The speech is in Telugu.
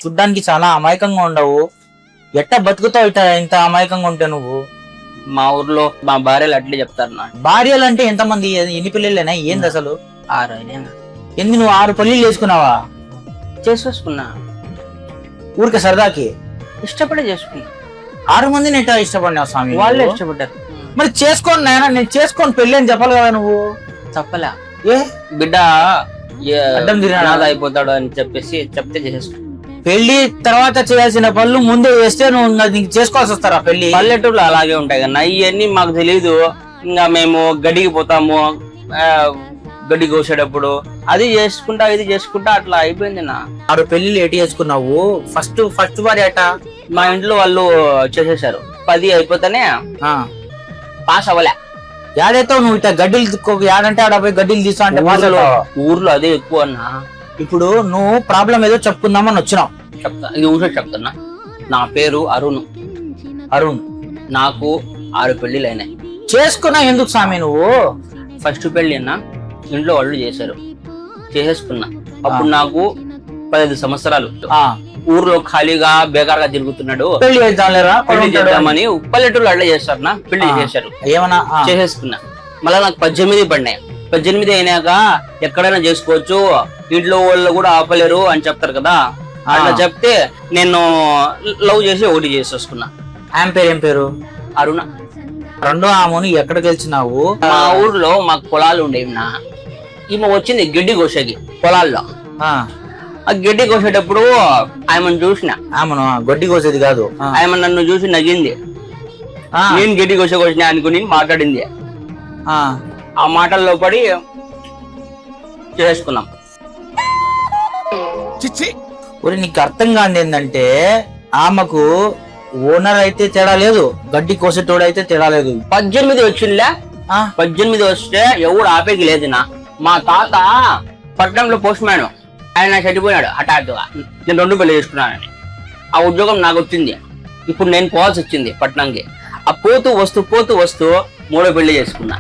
చూడ్డానికి చాలా అమాయకంగా ఉండవు. ఎట్టా బతుకుతావు ఇట్లా ఇంత అమాయకంగా ఉంటే నువ్వు? మా ఊర్లో మా భార్యలు అట్లే చెప్తారు నా. భార్యలు అంటే ఎంతమంది, ఎన్ని పిల్లలేనా, ఏంది అసలు? 6 అయినా ఎందు నువ్వు 6 పెళ్లిళ్ళు చేసుకున్నావా? చేసుకున్నా, ఊరికే సరదాకి ఇష్టపడే చేసుకున్నా. 6 మందిని ఎట్టా ఇష్టపడినావు స్వామి? వాళ్ళే ఇష్టపడ్డారు. మరి చేసుకోండి నాయన, నేను చేసుకొని పెళ్లి అని చెప్పాలి కదా నువ్వు. తప్పలే, ఏ బిడ్డ అడ్డం తిరిగినాడా? అనాథ అయిపోతాడు అని చెప్పేసి చెప్తే చేసేసుకున్నా. పెళ్లి తర్వాత చేయాల్సిన పనులు ముందే వేస్తే నువ్వు నీకు చేసుకోవాల్సి వస్తారా పెళ్లి? పల్లెటూరులో అలాగే ఉంటాయి కదా ఇవన్నీ మాకు తెలీదు. ఇంకా మేము గడికి పోతాము, గడ్డి కోసేటప్పుడు అది చేసుకుంటా ఇది చేసుకుంటా అట్లా అయిపోయింది నా. 6 పెళ్లిళ్ళు ఎటు చేసుకున్నావు? ఫస్ట్ వారి అట మా ఇంట్లో వాళ్ళు చేసేసారు. 10 అయిపోతేనే పాస్ అవ్వలే. యాడైతే నువ్వు ఇట్లా గడ్డిలు యాడంటే ఆడ పోయి గడ్డిలు తీసా అంటే ఊర్లో ఊర్లో అదే ఎక్కువ అన్నా. ఇప్పుడు నువ్వు ప్రాబ్లం ఏదో చెప్పుకుందామని వచ్చినావు. చెప్తా, ఇది ఊసే చెప్తున్నా. నా పేరు అరుణ్. అరుణ్, నాకు 6 పెళ్లిళ్ళు అయినాయి. చేసుకున్నా ఎందుకు స్వామి నువ్వు? ఫస్ట్ పెళ్లి అన్న ఇంట్లో వాళ్ళు చేశారు, చేసేసుకున్నా. అప్పుడు నాకు 15 సంవత్సరాలు. ఊర్లో ఖాళీగా బేకార్గా తిరుగుతున్నాడు, పెళ్లి చేద్దాంలేరా, పెళ్లి చేద్దామని పల్లెటూరులో అట్లా చేస్తారు నా. పెళ్లి చేశారు, ఏమన్నా చేసేసుకున్నా. మళ్ళీ నాకు 18 పడినాయి. 18 అయినాక ఎక్కడైనా చేసుకోవచ్చు, ఇంట్లో వాళ్ళు కూడా ఆపలేరు అని చెప్తారు కదా. అట్లా చెప్తే నేను లవ్ చేసి ఒకటి చేసేసుకున్నా. ఆమె పేరు ఏం పేరు? అరుణ. రెండో ఆమెను ఎక్కడ గెలిచినావు? మా ఊర్లో మాకు పొలాలు ఉండేవి నా. ఈమె వచ్చింది గడ్డి కోసేకి పొలాల్లో. ఆ గడ్డి కోసేటప్పుడు ఆమెను చూసిన. ఆమెను గడ్డి కోసేది కాదు, ఆమె నన్ను చూసి నవ్వింది. నేను గడ్డి కోసిన అనుకుని మాట్లాడింది. ఆ మాటల్లో పడి చేసుకున్నాం. ఒరే నీకు అర్థం కాదు ఏంటంటే, ఆమెకు ఓనర్ అయితే తేడా లేదు, గడ్డి కోసేటోడు అయితే తేడా లేదు. 18 వచ్చిందిలే. 18 వస్తే ఎవడు ఆపేకి లేదు నా. మా తాత పట్టణంలో పోస్ట్ మ్యాన్, ఆయన చనిపోయినాడు హఠాత్తుగా. నేను 2 పెళ్లి చేసుకున్నానని ఆ ఉద్యోగం నాకు వచ్చింది. ఇప్పుడు నేను పోవాల్సి వచ్చింది పట్టణంకి. ఆ పోతూ వస్తూ 3వ పెళ్లి చేసుకున్నా.